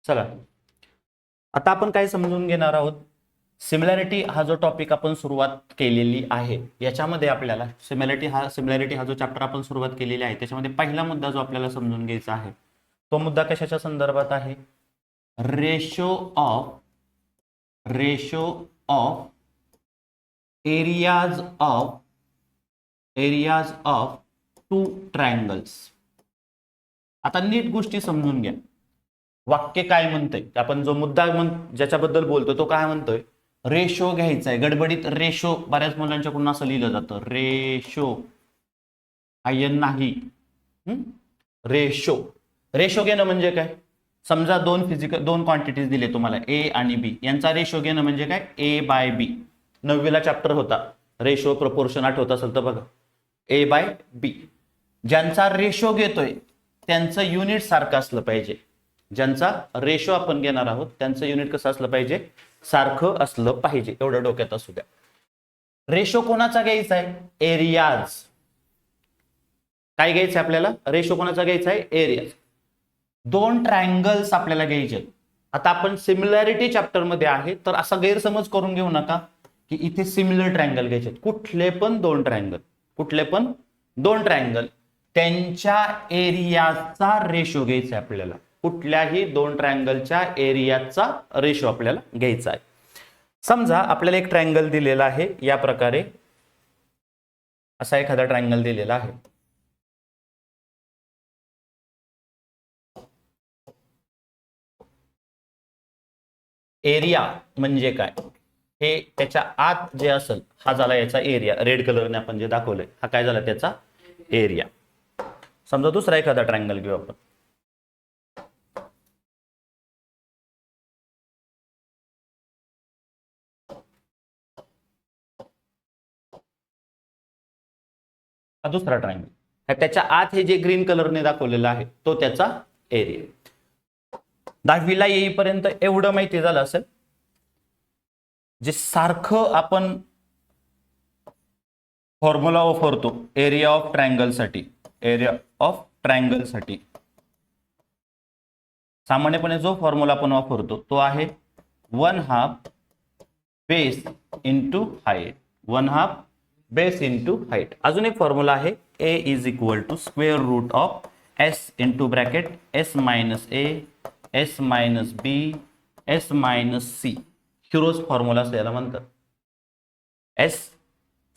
चला आता आपण काय समजून घेणार आहोत. सिमिलॅरिटी हा जो टॉपिक आपण सुरुवात केलेली आहे याच्यामध्ये आपल्याला सिमिलॅरिटी हा जो चॅप्टर आपण सुरुवात केलेली आहे त्याच्यामध्ये पहिला मुद्दा जो आपल्याला समजून घ्यायचा आहे तो मुद्दा कशाच्या संदर्भात आहे. Ratio of areas of two triangles. आता नीट गोष्टी समजून घ्या. वाक्य काय म्हणतंय, आपण जो मुद्दा ज्याच्याबद्दल बोलतो तो काय म्हणतोय, रेशो घ्यायचा आहे. गडबडीत रेशो बऱ्याच मुलांच्याकडून असं लिहिलं जातं, रेशो आयन नाही. रेशो घेणं म्हणजे काय. समजा दोन क्वांटिटीज दिले तुम्हाला ए आणि बी, यांचा रेशो घेणं म्हणजे काय, ए बाय बी. 9वीला चॅप्टर होता रेशो प्रपोर्शन, आठवत असेल तर बघा, ए बाय बी. ज्यांचा रेशो घेतोय त्यांचं युनिट सारखं असलं पाहिजे. ज्यांचा रेशो आपण घेणार आहोत त्यांचं युनिट कसं असलं पाहिजे, सारखं असलं पाहिजे. एवढं डोक्यात असू द्या. रेशो कोणाचा घ्यायचा आहे, एरियाज. काय घ्यायचं आपल्याला, रेशो कोणाचा घ्यायचा आहे, एरियाज. दोन ट्रायंगल्स आपल्याला घ्यायचे. आता आपण सिमिलॅरिटी चॅप्टर मध्ये आहे तर असा गैरसमज करून घेऊ नका की इथे सिमिलर ट्रायंगल घ्यायचे. कुठले पण दोन ट्रायंगल त्यांच्या एरियाचा रेशो घ्यायचा आहे आपल्याला. कुठल्याही दोन ट्रायंगलच्या एरियाचा रेशो आपल्याला घ्यायचा आहे. समजा आपल्याला एक ट्रायंगल दिलेला आहे या प्रकारे, असा एखादा ट्रायंगल दिलेला आहे. एरिया म्हणजे काय, हे त्याच्या आत जे असेल हा झाला याचा एरिया. रेड कलरने आपण जे दाखवलंय हा काय झाला त्याचा एरिया. समजा दुसरा एखादा ट्रायंगल घेऊ आपण. हा दुसरा ट्रायंगल, त्याच्या आत हे जे ग्रीन कलरने दाखवलेलं आहे तो त्याचा एरिया. 10वीला येईपर्यंत एवढं माहिती झालं असेल, जे सारखं आपण फॉर्म्युला वापरतो एरिया ऑफ ट्रायंगल साठी, सामान्यपणे जो फॉर्म्युला आपण वापरतो तो आहे 1/2 base into height. 1/2 base into height. अजून एक फॉर्म्युला आहे A is equal to square root of S into bracket S minus A S minus B S minus C. Hero's formula याला म्हणतात. एस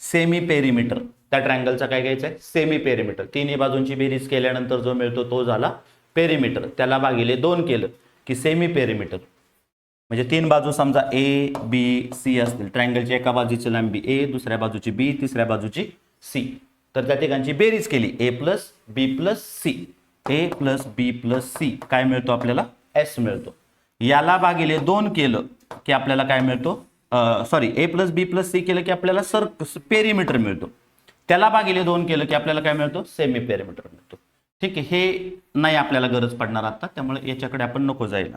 सेमी पेरिमीटर, त्या ट्रायंगलचा काय घ्यायचा आहे, semi perimeter. तिन्ही बाजूंची बेरीज केल्यानंतर जो मिळतो तो झाला पेरिमीटर. त्याला भागिले 2 केलं की सेमी पेरिमीटर. म्हणजे 3 बाजू समजा ए बी सी असतील, ट्रायंगलची एका बाजूची लांबी ए, दुसऱ्या बाजूची बी, तिसऱ्या बाजूची सी, तर त्या ठिकाणची बेरीज केली ए प्लस बी प्लस सी. ए प्लस बी प्लस सी काय मिळतो आपल्याला, एस मिळतो. याला भागिले 2 केलं की आपल्याला काय मिळतो, ए प्लस बी प्लस सी केलं की आपल्याला पेरिमीटर मिळतो. त्याला भागिले 2 केलं की आपल्याला काय मिळतो, सेमी पेरिमीटर मिळतो. ठीक आहे, हे नाही आपल्याला गरज पडणार आता, त्यामुळे याच्याकडे आपण नको जायला.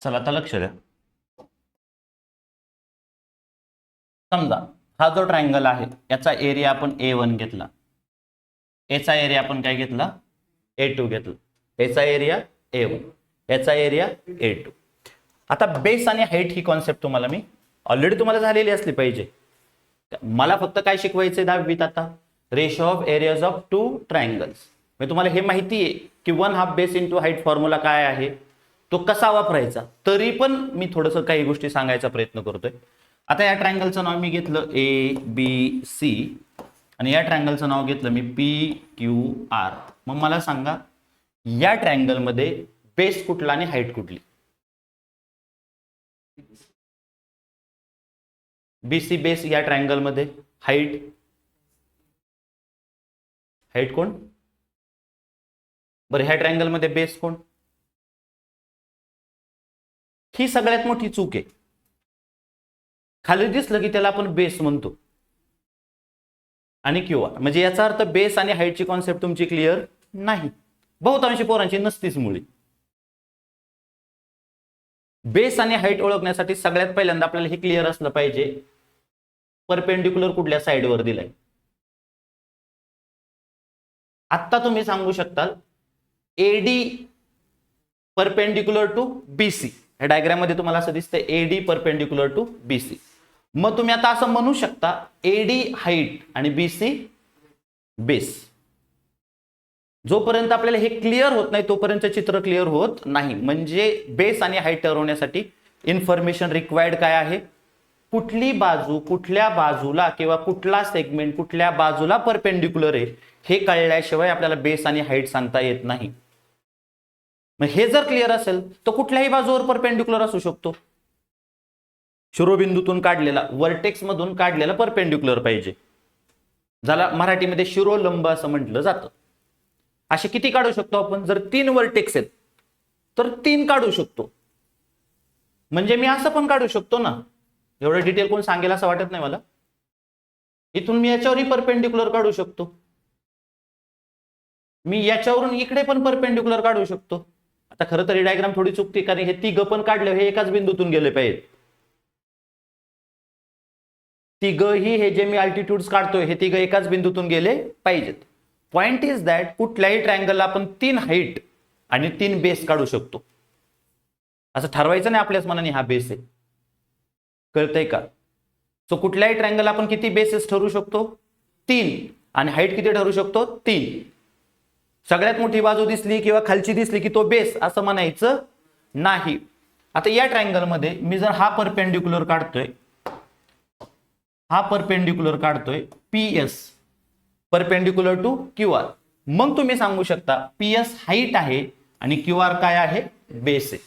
चला आता लक्ष द्या. समजा हा जो ट्रायंगल आहे याचा एरिया आपण A1 घेतला, याचा एरिया आपण काय घेतला, A2 घेतला. याचा एरिया A1, याचा एरिया A2. आता बेस आणि हाईट ही कॉन्सेप्ट तुम्हाला मी ऑलरेडी तुम्हाला झालेली असली पाहिजे. मला फक्त काय शिकवायचंय 10वीत आता, ratio of areas of two triangles. म्हणजे तुम्हाला हे माहिती आहे की 1/2 बेस इंटू हाईट फॉर्म्युला काय आहे, तो कसा वापरायचा. तरी पण मी थोडंसं काही गोष्टी सांगायचा प्रयत्न करतोय. आता या ट्रायंगलचं नाव मी घेतलं ए बी सी आणि या ट्रायंगलचं नाव घेतलं मी पी क्यू आर. मग मला सांगा या ट्रायंगल मध्ये बेस कुठला आणि हाईट कुठली. बीसी बेस या ट्रायंगल मध्ये, हाईट कोण, बरं ह्या ट्रायंगल मध्ये बेस कोण. ही सगळ्यात मोठी चूक आहे. खाली दिसलं की त्याला आपण बेस म्हणतो. आणि क्यू आर. म्हणजे याचा अर्थ बेस आणि हाईटची कॉन्सेप्ट तुमची क्लिअर नाही. बहुतांशी पोरांची नसतीच मुळी. बेस आणि हाईट ओळखण्यासाठी सगळ्यात पहिल्यांदा आपल्याला हे क्लिअर असलं पाहिजे परपेंडिक्युलर कुठल्या साईडवर दिलाय. आता तुम्ही सांगू शकता एडी परपेंडिक्युलर टू बीसी. या डायग्राम मध्ये तुम्हाला असं दिसतंय एडी परपेंडिक्युलर टू बीसी. मग तुम्ही आता असं म्हणू शकता एडी हाईट आणि बीसी बेस. जोपर्यंत आपल्याला हे क्लिअर होत नाही तोपर्यंत चित्र क्लिअर होत नाही. म्हणजे बेस आणि हाईट ठरवण्यासाठी इन्फॉर्मेशन रिक्वायर्ड काय आहे, कुठली बाजू कुठल्या बाजूला किंवा कुठला सेगमेंट कुठल्या बाजूला परपेंडिक्युलर आहे हे कळल्याशिवाय आपल्याला बेस आणि हाईट सांगता येत नाही. मग हे जर क्लिअर असेल तर कुठल्याही बाजूवर परपेंडिक्युलर असू शकतो. शिरोबिंदूतून काढलेला वर्टेक्स मधून काढलेला परपेंडिक्युलर पाहिजे, ज्याला मराठीमध्ये शिरोलंब असं म्हटलं जातं. असे किती काढू शकतो आपण? जर 3 वर्टेक्स आहेत तर 3 काढू शकतो. म्हणजे मी असं पण काढू शकतो ना, एवढं डिटेल कोण सांगेल असं वाटत नाही मला. इथून मी याच्यावरही परपेंडिक्युलर काढू शकतो, मी याच्यावरून इकडे पण परपेंडिक्युलर काढू शकतो. आता खरं तर ही डायग्राम थोडी चुकते, कारण हे तिघ पण काढले हे एकाच बिंदूतून गेले पाहिजे. तिघही हे जे मी अल्टिट्यूड्स काढतोय हे तिघ एकाच बिंदूतून गेले पाहिजेत. पॉइंट इज दॅट कुठल्याही ट्रायंगलला आपण 3 हाईट आणि 3 बेस काढू शकतो. असं ठरवायचं नाही आपल्याच मनाने हा बेस आहे, कळतंय का? सो कुठल्याही ट्रायंगल आपण किती बेसेस ठरवू शकतो? 3. आणि हाईट किती ठरवू शकतो? 3. सगळ्यात मोठी बाजू दिसली किंवा खालची दिसली की तो बेस असं म्हणायचं नाही. आता या ट्रायंगल मध्ये मी जर हा परपेंडिक्युलर काढतोय PS perpendicular to Q R, मग तुम्ही सांगू शकता पीएस हाईट आहे आणि क्यू आर काय आहे? बेस आहे.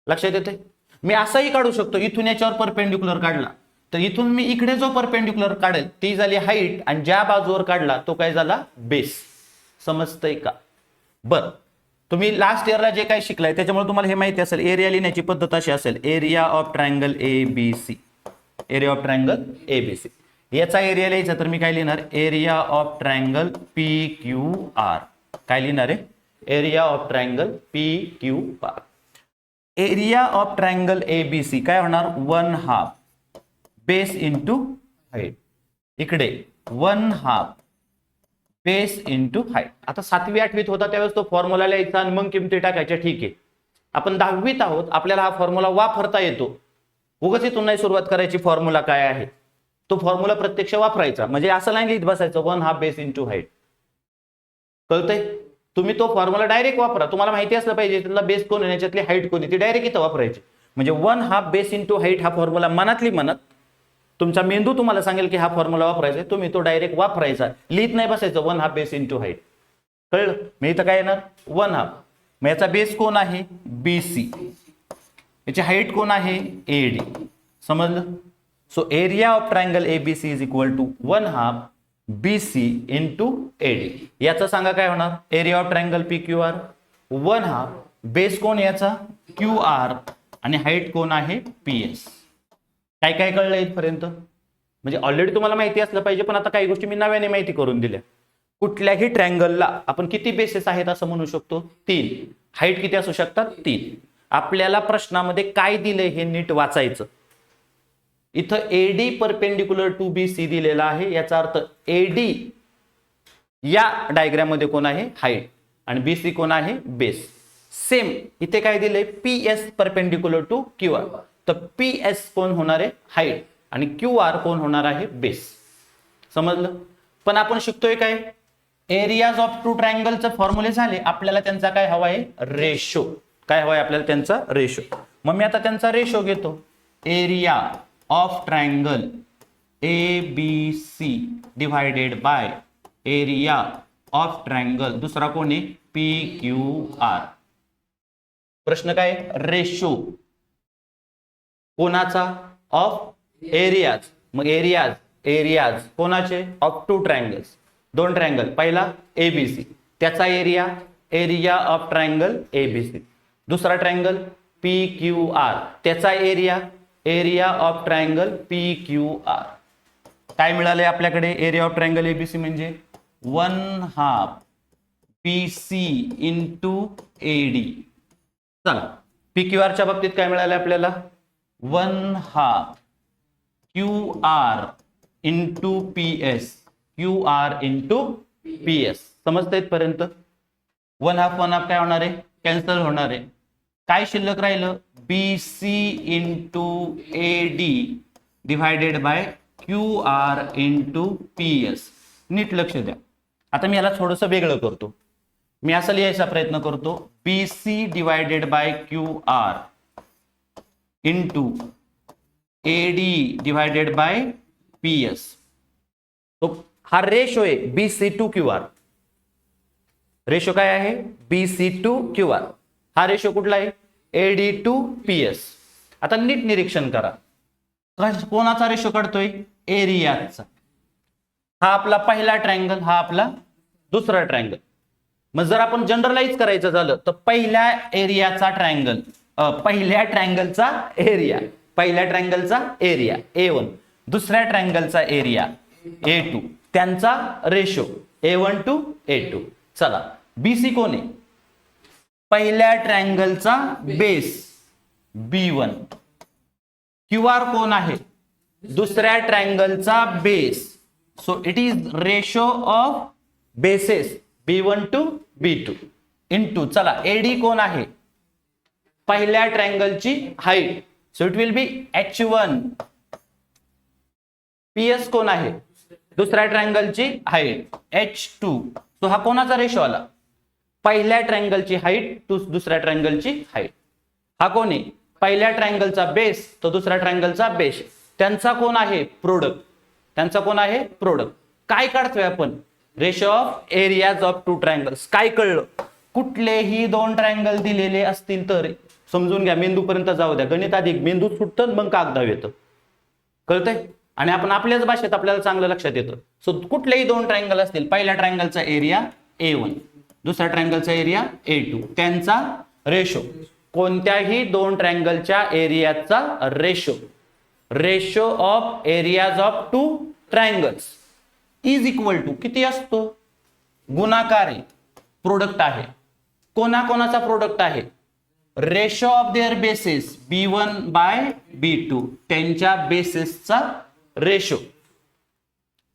लक्षात येते? मी असंही काढू शकतो, इथून याच्यावर परपेंडिक्युलर काढला तर इथून मी इकडे जो परपेंडिक्युलर काढेल ती झाली हाईट आणि ज्या बाजूवर काढला तो काय झाला? बेस. समजतंय का? बरं, तुम्ही लास्ट इयरला जे काही शिकलाय त्याच्यामुळे तुम्हाला हे माहिती असेल एरिया लिहिण्याची पद्धत अशी असेल area of triangle ABC. Area of triangle ABC याचा एरिया लिहायचा तर मी काय लिहिणार? Area of triangle P Q R. काय लिहिणार आहे? Area of triangle P Q R. Area of triangle ABC काय होणार? 1/2 बेस इंटू हाईट. इकडे 1/2 बेस इंटू हाईट. आता 7वी 8वीत होता त्यावेळेस तो फॉर्म्युला लिहायचा आणि मग किमती टाकायच्या. ठीक आहे, आपण 10वीत आहोत, आपल्याला हा फॉर्म्युला वापरता येतो. उगाच इथून नाही सुरुवात करायची फॉर्म्युला काय आहे तो फॉर्म्युला प्रत्यक्ष वापरायचा. म्हणजे असं नाही लिहित बसायचं 1/2 बेस इंटू हाईट. कळतंय? तुम्ही तो फॉर्म्युला डायरेक्ट वापरा. तुम्हाला माहिती असलं पाहिजे त्यातला बेस कोण आहे याच्यातली हाईट कोणी, ती डायरेक्ट इथं वापरायची. म्हणजे 1/2 बेस इंटू हाईट हा फॉर्म्युला मनातली मनात तुमचा मेंदू तुम्हाला सांगेल की हा फॉर्म्युला वापरायचा, तुम्ही तो डायरेक्ट वापरायचा. लिहित नाही बसायचं 1/2 बेस इंटू हाईट. कळलं? मी इथं काय येणार? 1/2. मग याचा बेस कोण आहे? बीसी. याची हाईट कोण आहे? एडी. समजलं? So area of triangle ABC is equal to 1/2 BC into AD. याचं सांगा काय होणार? Area of triangle P Q R 1/2 base कोण याचा? क्यू आर आणि हाईट कोण आहे? पीएस. काय काय कळलं इथपर्यंत? म्हणजे ऑलरेडी तुम्हाला माहिती असलं पाहिजे, पण आता काही गोष्टी मी नव्याने माहिती करून दिल्या. कुठल्याही ट्रायंगलला आपण किती बेसेस आहेत असं म्हणू शकतो? 3. हाईट किती असू शकतात? 3. आपल्याला प्रश्नामध्ये काय दिलंय हे नीट वाचायचं. इथं एडी परपेंडिक्युलर टू बीसी दिलेला आहे, याचा अर्थ एडी या डायग्राम मध्ये कोण आहे? हाईट. आणि बीसी कोण आहे? बेस. सेम इथे काय दिलंय? PS perpendicular to Q R. तर पीएस कोण होणार आहे? हाईट. आणि क्यू आर कोण होणार आहे? बेस. समजलं? पण आपण शिकतोय काय? एरियाज ऑफ टू ट्रायंगलचे फॉर्म्युले झाले, आपल्याला त्यांचा काय हवा आहे? रेशो. काय हवाय आपल्याला? त्यांचा रेशो. मग मी आता त्यांचा रेशो घेतो. Area of triangle ABC divided by area of triangle दुसरा कोण आहे? P Q R. प्रश्न काय? रेशो कोणाचा? Of areas. मग एरियाज कोणाचे? Of two triangles. 2 ट्रायंगल. पहिला एबीसी त्याचा एरिया ऑफ ट्रायंगल एबीसी. दुसरा ट्रायंगल पी क्यू आर त्याचा area of triangle P Q R. काय मिळालंय आपल्याकडे? एरिया ऑफ ट्रायंगल एबीसी म्हणजे 1/2 BC इंटू AD. चला PQR च्या बाबतीत काय मिळालं आपल्याला? 1/2 QR into PS. QR into PS. समजतं इथपर्यंत? 1/2 काय होणार आहे? कॅन्सल होणार आहे. काय शिल्लक राहिलं? BC into AD divided by QR into PS. नीट लक्ष द्या. आता मी याला थोडंसं वेगळं करतो. मी असं लिहायचा प्रयत्न करतो, BC divided by QR into AD divided by PS. तो हा रेशो आहे BC टू QR. रेशो काय आहे? BC to QR. हा रेशो कुठला आहे? AD to PS. आता नीट निरीक्षण करा, कोणाचा रेशो काढतोय? एरियाचा. हा आपला पहिला ट्रायंगल, हा आपला दुसरा ट्रायंगल. मग जर आपण जनरलाइज करायचं झालं तर पहिल्या ट्रायंगलचा एरिया A1, दुसऱ्या ट्रायंगलचा एरिया A2, त्यांचा रेशो A1 टू A2. चला BC कोण आहे? पहिल्या ट्रायंगलचा बेस B1. QR कोण आहे? दुसऱ्या ट्रायंगलचा base. So it is ratio of bases B1 to B2 into, चला AD कोण आहे? पहिल्या ट्रायंगलची height. So it will be H1. PS कोण आहे? दुसऱ्या ट्रायंगलची हाईट H2. सो हा कोणाचा रेशो आला? पहिल्या ट्रायंगलची हाईट टू दुसऱ्या ट्रायंगलची हाईट. हा कोण आहे? पहिल्या ट्रायंगलचा बेस तो दुसऱ्या ट्रायंगलचा बेस. त्यांचा कोण आहे? प्रोडक्ट. काय काढतोय आपण? Ratio of areas of two triangles. काय कळलं? कुठलेही दोन ट्रायंगल दिलेले असतील तर समजून घ्या, मेंदूपर्यंत जाऊ द्या. गणित अधिक मेंदूत सुटतं मग कागदावर येतं. कळतंय? आणि आपण आपल्याच भाषेत आपल्याला चांगलं लक्षात येतं. सो कुठलेही दोन ट्रायंगल असतील, पहिल्या ट्रायंगलचा एरिया A1, दुसऱ्या ट्रायंगलचा एरिया A2, त्यांचा रेशो. कोणत्याही दोन ट्रायंगलच्या एरियाचा ratio of areas of two triangles is equal to किती असतो? गुणाकार आहे, प्रोडक्ट आहे. कोणाचा प्रोडक्ट आहे? Ratio of their bases B1 by B2, त्यांच्या बेसिसचा रेशो.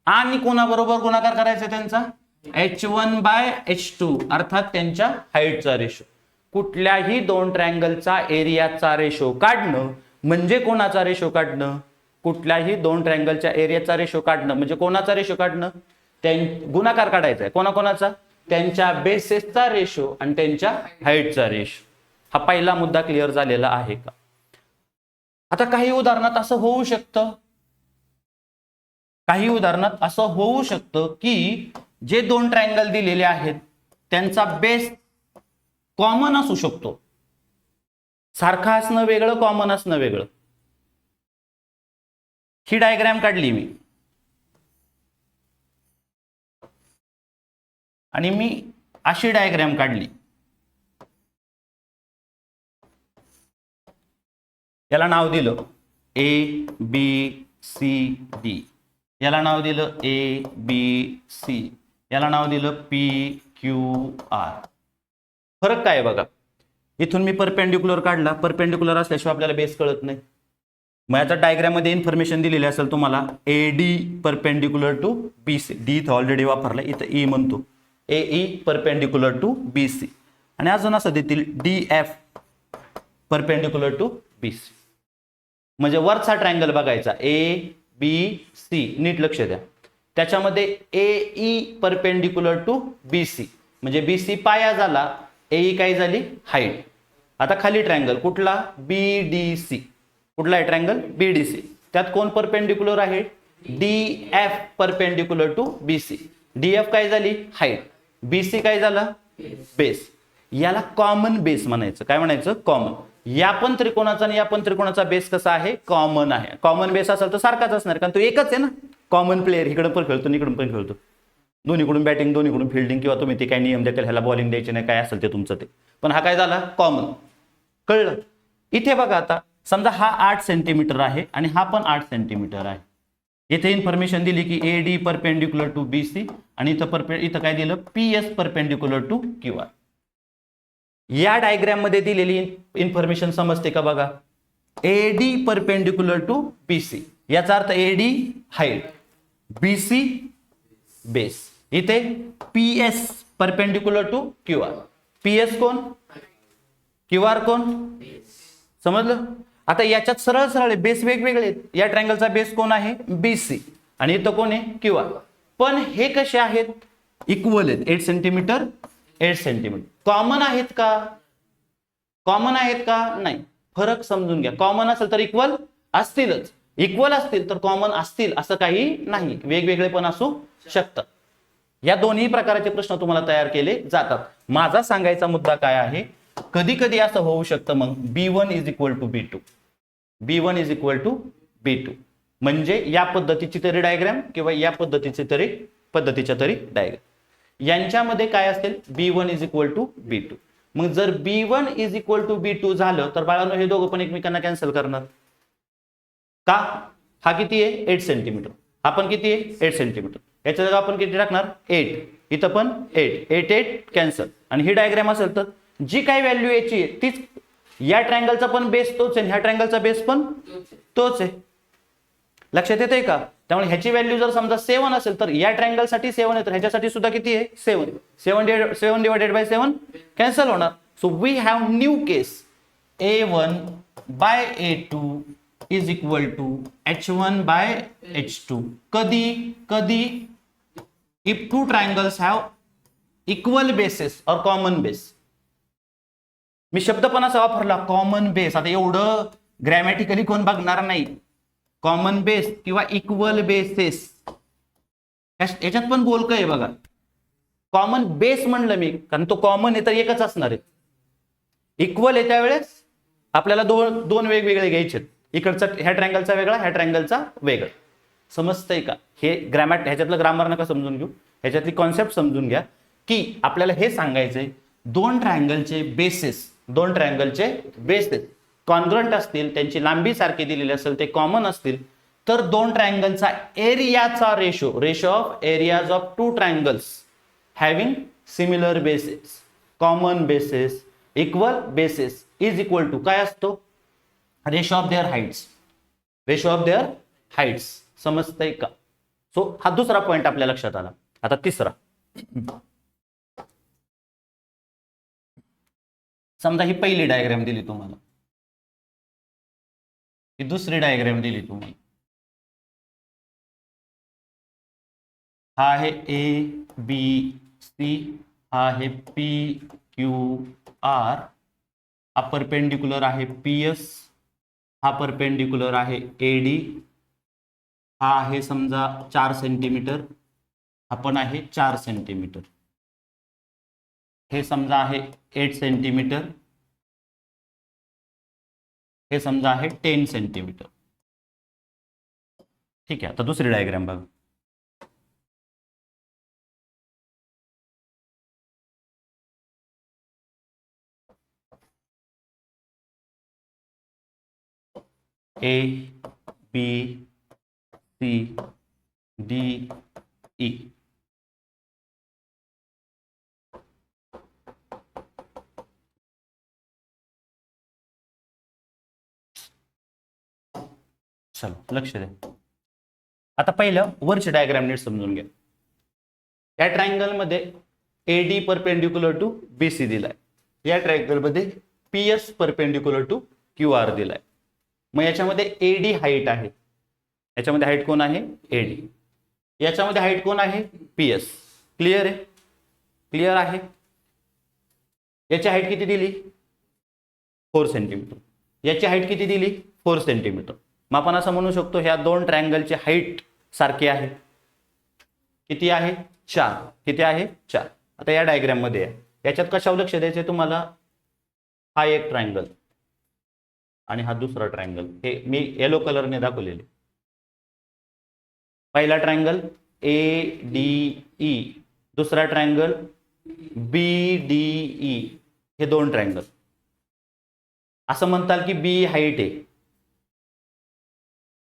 आणि कोणाबरोबर गुणाकार करायचा त्यांचा? H1 बाय H2 अर्थात त्यांच्या हाईटचा रेशो. कुठल्याही दोन ट्रायंगलचा एरियाचा रेशो काढणं म्हणजे कोणाचा रेशो काढणं? कुठल्याही दोन ट्रायंगलच्या एरियाचा रेशो काढणं म्हणजे कोणाचा रेशो काढणं? गुणाकार काढायचा आहे. कोणाचा? त्यांच्या बेसेसचा रेशो आणि त्यांच्या हाईटचा रेशो. हा पहिला मुद्दा क्लिअर झालेला आहे का? आता काही उदाहरणात असं होऊ शकतं की जे दोन ट्रायंगल दिलेले आहेत त्यांचा बेस कॉमन असू शकतो. सारखा असणं वेगळं, कॉमन असणं वेगळं. ही डायग्राम काढली मी आणि मी अशी डायग्राम काढली. याला नाव दिलं ABCD. याला नाव दिलं ABC. याला नाव दिलं PQR. फरक काय बघा? इथून मी परपेंडिक्युलर काढला. परपेंडिक्युलर असल्याशिवाय आपल्याला बेस कळत नाही. मग याचा डायग्राम मध्ये इन्फॉर्मेशन दिलेली असेल तुम्हाला, AD perpendicular to BC. D इथं ऑलरेडी वापरला, इथं E म्हणतो. AE perpendicular to BC. आणि अजून असं देतील DF परपेंडिक्युलर टू BC. म्हणजे वरचा ट्रायंगल बघायचा ABC. नीट लक्ष द्या. त्याच्यामध्ये AE परपेंडिक्युलर टू BC म्हणजे BC पाया झाला, AE काय झाली? हाईट. आता खाली ट्रायंगल कुठला? BDC. कुठला आहे ट्रायंगल? BDC. त्यात कोण परपेंडिक्युलर आहे? DF perpendicular to BC. DF काय झाली? हाईट. BC काय झाला? बेस. याला कॉमन बेस म्हणायचं. काय म्हणायचं? कॉमन. या पण त्रिकोणाचा आणि या पण त्रिकोणाचा बेस कसा आहे? कॉमन आहे. कॉमन बेस असेल तर सारखाच असणार, कारण तो एकच आहे ना. कॉमन प्लेअर इकडे पण खेळतो, इकडून पण खेळतो. दोन्हीकडून बॅटिंग, दोन्हीकडून फिल्डिंग, किंवा तुम्ही ते काय नियम देतील, ह्याला बॉलिंग द्यायची नाही, काय असेल ते तुमचं ते. पण हा काय झाला? कॉमन. कळलं? इथे बघा आता समजा हा 8 सेंटीमीटर आहे आणि हा पण 8 सेंटीमीटर आहे. इथे इन्फॉर्मेशन दिली की AD परपेंडिक्युलर टू BC आणि इथं काय दिलं PS परपेंडिक्युलर टू QR. या डायग्राम मध्ये दिलेली इन्फॉर्मेशन समजते का बघा. AD परपेंडिक्युलर टू BC याचा अर्थ AD हाईट, BC बेस. इथे PS perpendicular to QR. PS कोण, QR कोण, समजलं. आता याच्यात सरळ सरळ बेस वेगवेगळे आहेत. या ट्रायंगलचा बेस कोण आहे BC आणि इथं कोण आहे QR. पण हे कसे आहेत इक्वल आहेत. 8 सेंटीमीटर 8 सेंटीमीटर. कॉमन आहेत का, कॉमन आहेत का नाही. फरक समजून घ्या. कॉमन असेल तर इक्वल असतीलच, इक्वल असतील तर कॉमन असतील असं काही नाही, वेगवेगळे पण असू शकतात. या दोन्ही प्रकारचे प्रश्न तुम्हाला तयार केले जातात. माझा सांगायचा मुद्दा काय आहे, कधी कधी असं होऊ शकतं मग B1 is equal to B2, B1 is equal to B2 म्हणजे या पद्धतीची तरी डायग्राम किंवा या पद्धतीच्या तरी डायग्राम, यांच्यामध्ये काय असेल B1 is equal to B2. मग जर B1 is equal to B2 झालं तर बाळांनो हे दोघं पण एकमेकांना कॅन्सल करणार का. हा किती आहे 8 सेंटीमीटर, हा पण किती आहे 8 सेंटीमीटर. याच्या जागा आपण किती टाकणार 8, इथं पण 8 8 8 कॅन्सल. आणि ही डायग्राम असेल तर जी काही व्हॅल्यू याची आहे तीच, या ट्रायंगलचा पण बेस तोच आहे, ह्या ट्रायंगलचा बेस पण तोच आहे. लक्षात येतंय का. त्यामुळे ह्याची व्हॅल्यू जर समजा 7 असेल तर या ट्रायंगलसाठी 7 आहे, तर ह्याच्यासाठी सुद्धा किती आहे 7. 7 डिवायडेड बाय 7 कॅन्सल होणार. So we have new case A1 by A2 is equal to H1 by H2. कधी if two triangles have equal bases और कॉमन बेस. मी शब्द पण असा वापरला कॉमन बेस. आता एवढं ग्रॅमॅटिकली कोण बघणार नाही. कॉमन बेस किंवा इक्वल बेसेस याच्यात पण बोलक आहे बघा. कॉमन बेस म्हणलं मी कारण तो कॉमन आहे तर एकच असणार आहे. इक्वल आहे त्यावेळेस आपल्याला दोन वेगवेगळे घ्यायचे. इकडचा ह्या ट्रायंगलचा वेगळा, ह्या ट्रायंगलचा वेगळा. समजतंय का. हे ह्याच्यातलं ग्रामर नका समजून घेऊ, ह्याच्यातली कॉन्सेप्ट समजून घ्या की आपल्याला हे सांगायचंय दोन ट्रायंगलचे बेसेस कॉन्ग्रंट असतील, त्यांची लांबी सारखी दिलेली असेल, ते कॉमन असतील तर दोन ट्रायंगलचा एरियाचा ratio of areas of two triangles having similar bases, common bases, equal bases is equal to काय असतो रेशो ऑफ देअर हाइट्स. समजतंय का. सो हा दुसरा पॉइंट आपल्या लक्षात आला. आता तिसरा, समजा ही पहिली डायग्राम दिली तुम्हाला, ही दुसरी डायग्राम दिली तुम्ही. हा आहे ABC, हा आहे PQR, हा परपेंडिक्युलर आहे PS, हा परपेंडिक्युलर आहे AD, हा आहे समजा 4 सेंटीमीटर, हा पण आहे 4 सेंटीमीटर, हे समजा आहे 8 सेंटीमीटर, हे समजा आहे 10 सेंटीमीटर. ठीक आहे. आता दुसरी डायग्राम बघा. ABCDE. चलो लक्ष द्या. आता पहिलं वरची डायग्राम नीट समजून घ्या. या ट्रायंगल मध्ये AD परपेंडिक्युलर टू BC दिलाय, या ट्रायंगल मध्ये PS परपेंडिक्युलर टू QR दिलाय. मग याच्यामध्ये AD हाईट आहे, याच्यामध्ये हाईट कोण आहे AD, याच्यामध्ये हाईट कोण आहे PS. क्लिअर आहे, क्लिअर आहे. याची हाईट किती दिली 4 सेंटीमीटर, याची हाईट किती दिली 4 सेंटीमीटर. मग आपण असं म्हणू शकतो ह्या दोन ट्रायंगलची हाईट सारखी आहे. किती आहे 4. किती आहे 4. आता या डायग्राम मध्ये आहे, याच्यात कशावर लक्ष द्यायचे तुम्हाला. हा एक ट्रायंगल आणि हा दुसरा ट्रायंगल, हे मी येलो कलरने दाखवलेले. पहिला ट्रायंगल ADE, दुसरा ट्रायंगल BDE. हे दोन ट्रायंगल. असं म्हणताल की B हाईट आहे,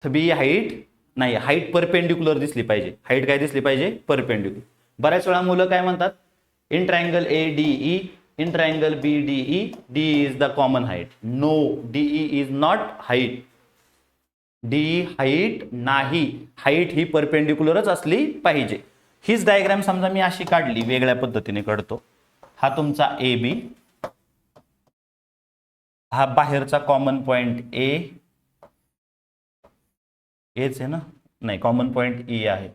तर B हाईट नाही, हाईट परपेंडिक्युलर दिसली पाहिजे. हाईट काय दिसली पाहिजे? परपेंडिक्युलर. बऱ्याच वेळा मुलं काय म्हणतात, in triangle ADE, in triangle BDE, DE is the common height. No, DE is not height. DE height नाही. हाईट ही परपेंडिक्युलरच असली पाहिजे. हीच डायग्राम समजा मी अशी काढली, वेगळ्या पद्धतीने काढतो. हा तुमचा AB, हा बाहेरचा कॉमन पॉइंट A, हेच आहे ना? नाही, कॉमन पॉइंट E आहे.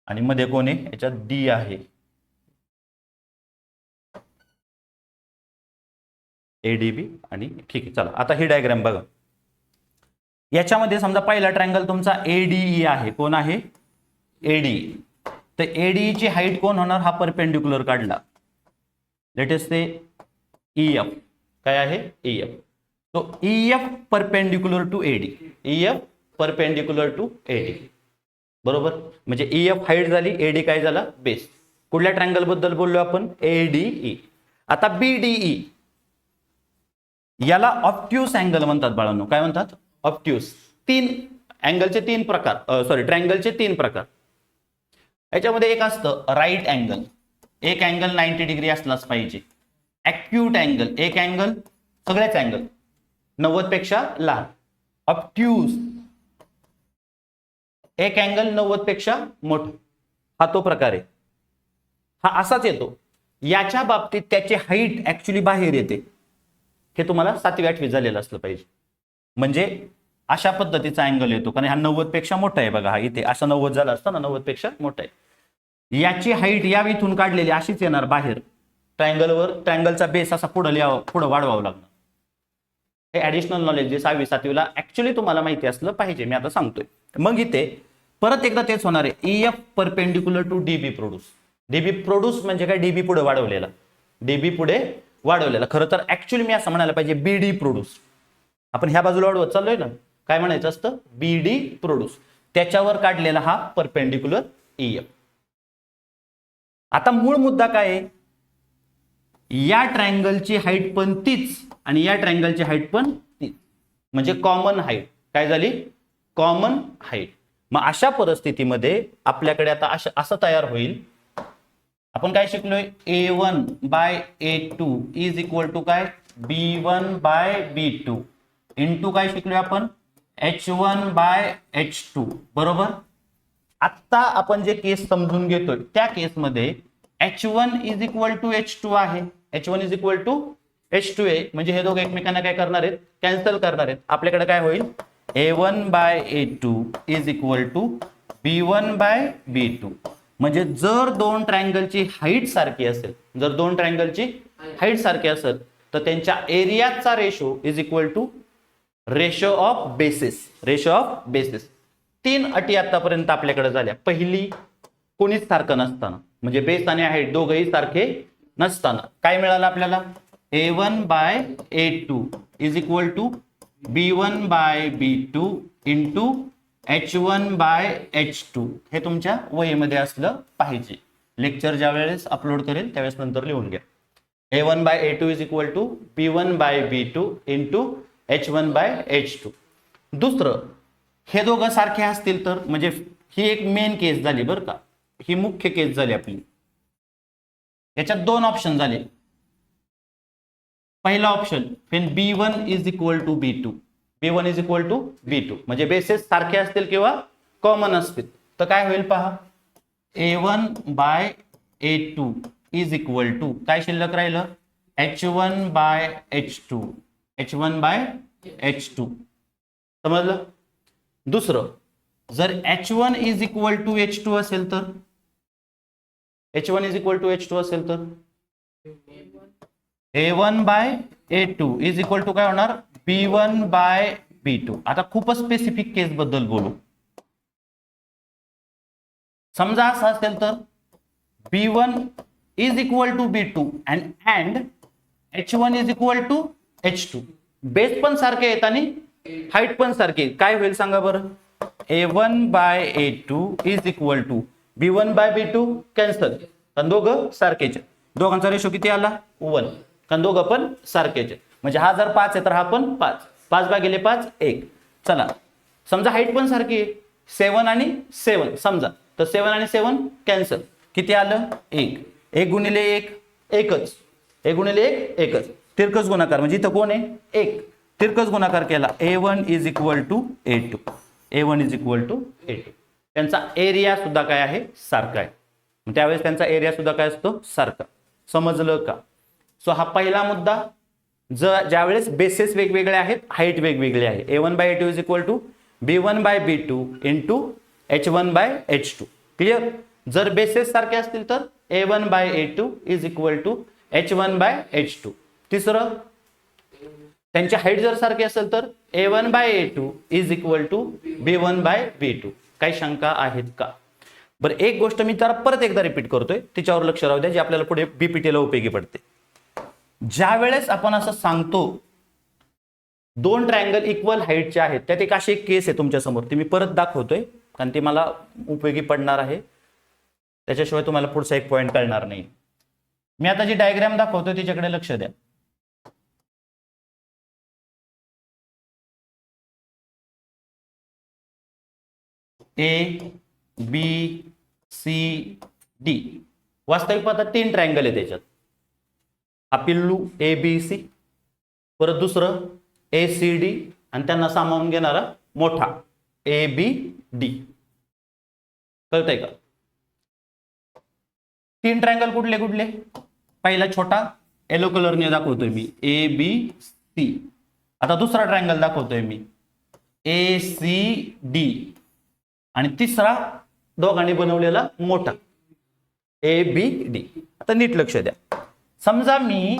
आणि मध्ये कोण आहे? याच्यात D आहे. ADB आणि ठीक आहे. चला आता ही डायग्राम बघा. याच्यामध्ये समजा पहिला ट्रायंगल तुमचा ADE आहे. कोण आहे? ADE. तर ADE ची हाईट कोण होणार? हा परपेंडिक्युलर काढला. Let us say EF. काय आहे? EF. तो EF perpendicular to AD. EF perpendicular to AD. बरोबर. म्हणजे EF हाईट झाली, AD काय झाला? बेस. कुठल्या ट्रायंगल बद्दल बोललो आपण? ADE. आता BDE, याला ऑब्ट्यूस अँगल म्हणतात बाळांनो. काय म्हणतात? ऑब्ट्यूस. तीन अँगलचे तीन प्रकार, ट्रायंगलचे तीन प्रकार. याच्यामध्ये एक असतं राईट अँगल. एक अँगल 90 डिग्री असलाच पाहिजे. ॲक्यूट अँगल, एक अँगल, सगळेच अँगल 90 पेक्षा लहान. ऑब्ट्यूस, एक अँगल 90 पेक्षा मोठं. हा तो प्रकार आहे. हा असाच येतो. याच्या बाबतीत त्याची हाईट ऍक्च्युली बाहेर येते. हे तुम्हाला 7वी 8वी झालेलं असलं पाहिजे. म्हणजे अशा पद्धतीचा अँगल येतो, कारण हा 90 पेक्षा मोठा आहे. बघा, हा इथे असा 90 झाला असता ना, 90 पेक्षा मोठा आहे. याची हाईट या इथून काढलेली अशीच येणार बाहेर. ट्रायंगलवर ट्रायंगलचा बेस असा पुढे वाढवावं लागणार. हे ऍडिशनल नॉलेज जे 6वी 7वीला ऍक्च्युली तुम्हाला माहिती असलं पाहिजे. मी आता सांगतोय. मग इथे परत एकदा तेच होणार आहे. EF perpendicular to DB produce. DB produce म्हणजे काय? DB पुढे वाढवलेला. DB पुढे वाढवलेला. खरं तर ऍक्च्युली मी असं म्हणायला पाहिजे BD प्रोड्यूस. आपण ह्या बाजूला वाढवत चाललोय ना, काय म्हणायचं असतं? BD produce. त्याच्यावर काढलेला हा परपेंडिक्युलर EF. आता मूळ मुद्दा काय आहे? या ट्रायंगलची हाईट पण तीच आणि या ट्रायंगलची हाईट पण तीच, म्हणजे कॉमन हाईट. काय झाली? Common height. मग अशा परिस्थितीमध्ये आपल्याकडे आता असं तयार होईल. आपण काय शिकलोय? A1 by A2 is equal to काय? B1 बाय B2 इंटू काय शिकलोय आपण? H1 by H2. बरोबर. आत्ता आपण जे केस समजून घेतोय त्या केसमध्ये H1 is equal to H2 आहे. H1 is equal to H2 आहे. म्हणजे हे दोघं एकमेकांना काय करणार आहेत? कॅन्सल करणार आहेत. आपल्याकडे काय होईल? A1 by A2 is equal to B1 by B2. म्हणजे जर दोन ट्रायंगलची हाईट सारखी असेल, जर दोन ट्रायंगलची हाईट सारखी असेल, तर त्यांच्या एरियाचा ratio is equal to ratio of bases. Ratio of bases. 3 अटी आतापर्यंत आपल्याकडे झाल्या. पहिली, कोणीच सारखं नसताना, म्हणजे बेस आणि हाईट दोघंही सारखे नसताना काय मिळालं आपल्याला? A1 by A2 is equal to B1 by B2 into H1 by H2. हे तुमच्या वहीमध्ये असलं पाहिजे. लेक्चर ज्या वेळेस अपलोड करेल त्यावेळेस नंतर लिहून घ्या. A1 by A2 is equal to B1 by B2 into H1 by H2. दुसरं, हे दोघं सारखे असतील तर, म्हणजे ही एक मेन केस झाली बरं का, ही मुख्य केस झाली आपली. याच्यात दोन ऑप्शन झाले. पहिला option, when B1 is equal to B2. B1 is equal to B2 म्हणजे बेसेस सारखे असतील किंवा कॉमन असतील. तर काय होईल पहा, A1 by A2 is equal to काय शिल्लक राहिलं? H1 by H2. H1 by H2. समजलं? दुसरं, जर H1 is equal to H2 असेल तर, H1 is equal to H2 असेल तर A1 by A2 is equal to काय होणार? B1 by B2. आता खूपच स्पेसिफिक केस बद्दल बोलू. समजा असं असेल तर B1 is equal to B2 and H1 is equal to H2. Base पण सारखे आहेत आणि हाईट पण सारखी. काय होईल सांगा बरं? A1 by A2 is equal to B1 by B2 cancel, कारण दोघं सारखेच. दोघांचा रेशो किती आला? 1, कारण दोघं पण सारखेच. म्हणजे हा जर 5 आहे तर हा पण 5. 5 भागिले 5 1. चला समजा हाईट पण सारखी आहे, 7 आणि 7 समजा, तर 7 आणि 7 कॅन्सल. किती आलं? 1. 1 गुणिले 1 एकच, 1 गुणिले 1 एकच. तिरकस गुणाकार म्हणजे इथं कोण आहे? 1. तिरकस गुणाकार केला, A1 is equal to A2. A1 is equal to A2. त्यांचा एरिया सुद्धा काय आहे? सारखा आहे. त्यावेळेस त्यांचा एरिया सुद्धा काय असतो? सारखा. समजलं का? सो हा पहिला मुद्दा. ज्यावेळेस बेसेस वेगवेगळे आहेत, हाईट वेगवेगळी आहे. A1 by A2 is equal to B1 by B2 into H1 by H2. Clear? जर बेसेस सारखे असतील तर A1 by A2 is equal to H1 by H2. तिसरं, त्यांची हाईट जर सारखी असेल तर A1 by A2 is equal to B1 by B2. काही शंका आहेत का? बरं, एक गोष्ट मी तर परत एकदा रिपीट करतोय, तिच्यावर लक्ष राहू द्या, जी आपल्याला पुढे बीपीटीला उपयोगी पडते. ज्या वेळेस आपण असं सांगतो 2 ट्रायंगल इक्वल हाईटचे आहेत, त्यात एक अशी एक केस आहे तुमच्या समोर, ती मी परत दाखवतोय कारण ती मला उपयोगी पडणार आहे. त्याच्याशिवाय तुम्हाला पुढचा एक पॉईंट कळणार नाही. मी आता जी डायग्राम दाखवतोय तिच्याकडे लक्ष द्या. A B C D वास्तविक पाहता 3 ट्रायंगल आहे त्याच्यात. हा पिल्लू ABC, परत दुसरं ACD आणि त्यांना सामावून घेणारा मोठा ABD. कळतंय का? 3 ट्रायंगल कुठले कुठले? पहिला छोटा येलो कलरने दाखवतोय मी ABC. आता दुसरा ट्रायंगल दाखवतोय मी ACD आणि तिसरा दोघांनी बनवलेला मोठा ABD. आता नीट लक्ष द्या. समजा मी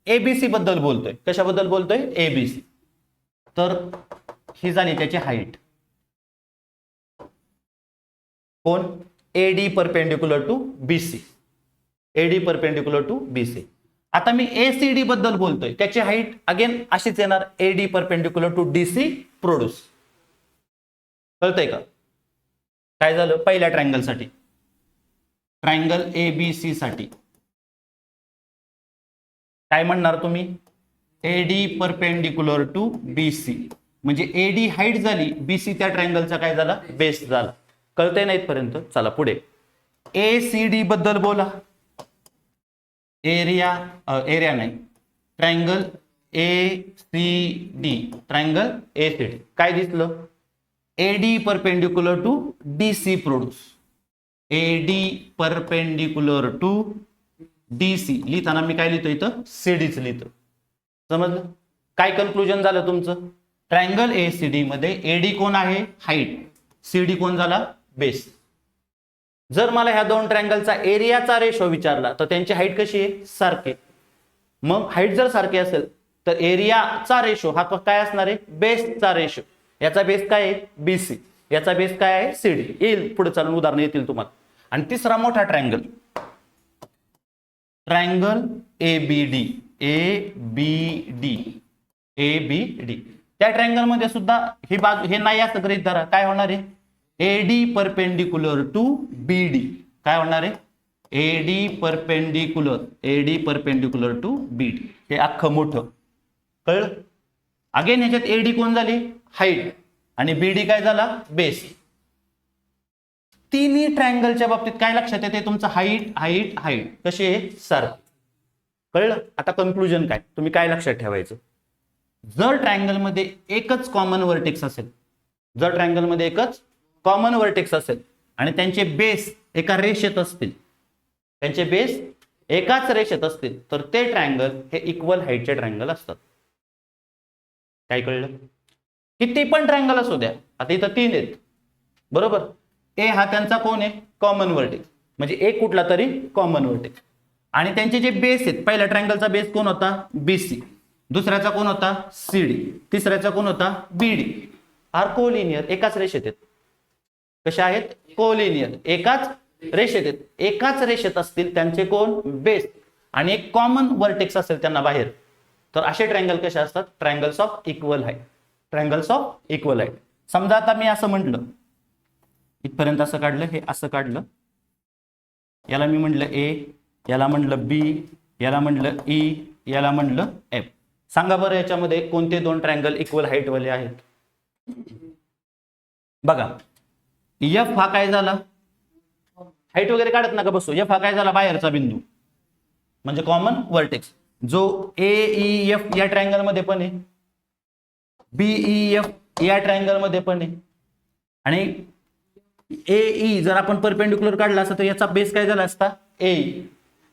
ABC बद्दल बोलतोय. कशाबद्दल बोलतोय? ABC. तर ही झाली त्याची हाईट. कोण? AD perpendicular to BC. AD perpendicular to BC. आता मी ACD बद्दल बोलतोय, त्याची हाईट अगेन अशीच येणार, AD perpendicular to DC produce. कळतंय का? काय झालं? पहिल्या ट्रायंगल साठी, ट्रायंगल ABC साठी काय म्हणणार तुम्ही? AD perpendicular to BC. म्हणजे AD हाईट झाली, BC त्या ट्रायंगलचा काय झाला? बेस झाला. कळतंय ना इथपर्यंत? चला पुढे. ACD बद्दल बोला. एरिया नाही, ट्रायंगल ACD. ट्रायंगल ACD काय दिसलं? AD perpendicular to DC produce. AD perpendicular to DC. लिहिताना मी काय लिहितो इथं? CDच लिहितो. समजलं? काय कन्क्लुजन झालं तुमचं? ट्रायंगल ACD मध्ये AD कोण आहे? हाईट. CD कोण झाला? बेस. जर मला ह्या 2 ट्रायंगलचा एरियाचा रेशो विचारला तर त्यांची हाईट कशी आहे? सारखी. मग हाईट जर सारखी असेल तर एरियाचा रेशो हा काय असणार आहे? बेसचा रेशो. याचा बेस काय आहे? BC. याचा बेस काय आहे? CD. येईल पुढे चालून उदाहरण येतील तुम्हाला. आणि तिसरा मोठा ट्रायंगल, ट्रायंगल ABD. त्या ट्रायंगल मध्ये सुद्धा ही बाजू हे नाही असं गृहीत धरा. काय होणार आहे? AD perpendicular to BD. काय होणार आहे? AD perpendicular to BD. हे अख्खं मोठं. कळलं? अगेन ह्याच्यात AD कोण झाली? हाईट. आणि BD काय झाला? बेस. तिन्ही ट्रायंगलच्या बाबतीत काय लक्षात येते? तुमचं हाईट कशी आहे? सारखी. कळलं? आता कन्क्लुजन काय? तुम्ही काय लक्षात ठेवायचं? जर ट्रायंगल मध्ये एकच कॉमन व्हर्टेक्स असेल, जर ट्रायंगल मध्ये एकच कॉमन व्हर्टेक्स असेल आणि त्यांचे बेस एका रेषेत असतील, त्यांचे बेस एकाच रेषेत असतील, तर ते ट्रायंगल हे इक्वल हाईटचे ट्रायंगल असतात. काय कळलं? किती पण ट्रायंगल असू द्या. आता इथं 3 आहेत बरोबर. ए हा त्यांचा कोण आहे? Common vertex. म्हणजे एक कुठला तरी कॉमन व्हर्टेक्स. आणि त्यांचे जे बेस आहेत, पहिल्या ट्रायंगलचा बेस कोण होता? BC. दुसऱ्याचा कोण होता? CD. तिसऱ्याचा कोण होता? BD. Are collinear. एकाच रेषेत आहेत. कशा आहेत? कोलिनियर. एकाच रेषेत आहेत. एकाच रेषेत असतील त्यांचे कोण? बेस. आणि एक कॉमन व्हर्टेक्स असेल त्यांना बाहेर, तर असे ट्रायंगल कसे असतात? Triangles of equal height. Triangles of equal height. समजा आता मी असं म्हटलं, इथपर्यंत असं काढलं, हे असं काढलं, याला मी म्हटलं A, याला म्हटलं B, याला म्हटलं E, याला म्हटलं F. सांगा बरं याच्यामध्ये कोणते 2 ट्रायंगल इक्वल हाईट वाले आहेत? बघा एफ हा काय झाला, हाईट वगैरे काढत नका बसू, एफ हा काय झाला बाहेरचा बिंदू म्हणजे कॉमन व्हर्टेक्स, जो AEF या ट्रायंगल मध्ये पण आहे, BEF या ट्रायंगल मध्ये पण आहे, आणि AE जर आपण परपेंडिक्युलर काढला असता तर याचा बेस काय झाला असता A,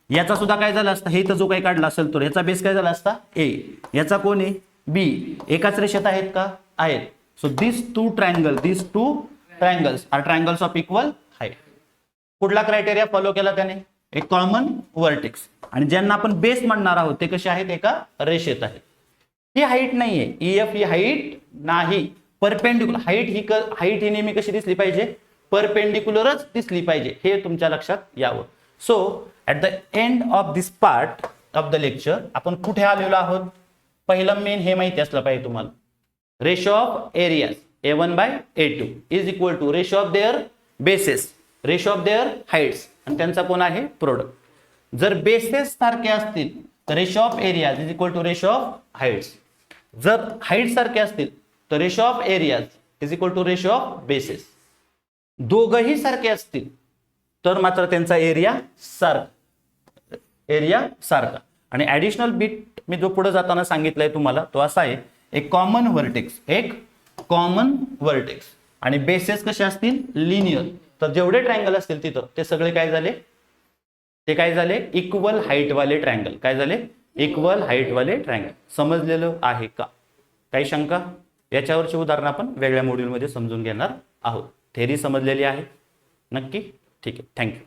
याचा सुद्धा काय झाला असता, हे तर जो काही काढला असेल तर याचा बेस काय झाला असता A, याचा कोण आहे B, एकाच रेषेत आहेत का, आहेत. So this two triangles are triangles of equal height. कुठला क्रायटेरिया फॉलो केला त्याने, एक कॉमन व्हर्टेक्स, आणि ज्यांना आपण बेस म्हणणार आहोत ते कसे आहेत, एका रेषेत आहेत. ही हाईट नाहीये, EF ही हाईट नाही, परपेंडिक्युलर हाईट ही नेहमी कशी दिसली पाहिजे, परपेंडिक्युलरच दिसली पाहिजे, हे तुमच्या लक्षात यावं. So at the end of this part of the lecture आपण कुठे आलेलो आहोत, पहिलं मेन हे माहिती असलं पाहिजे तुम्हाला, ratio of areas A1/A2 is equal to ratio of there bases, ratio of there heights, आणि त्यांचा कोण आहे प्रोडक्ट. जर बेसेस सारखे असतील तर ratio of areas is equal to ratio of heights, जर हाईट सारखे असतील तर ratio of areas is equal to ratio of bases. दोघही सारखे असतील तर मात्र त्यांचा एरिया सारखा. आणि ऍडिशनल बिट मी जो पुढे जाताना सांगितलंय तुम्हाला तो असा आहे, एक कॉमन व्हर्टेक्स आणि बेसेस कसे असतील लिनियर, तर जेवढे ट्रायंगल असतील तिथं ते सगळे काय झाले इक्वल हाईट वाले ट्रायंगल, काय झाले इक्वल हाईट वाले ट्रायंगल. समजलेलं आहे का, काही शंका, याच्यावरची उदाहरणं आपण वेगळ्या मॉड्यूलमध्ये समजून घेणार आहोत. थेरी समजलेली आहे नक्की, ठीक आहे, थँक्यू.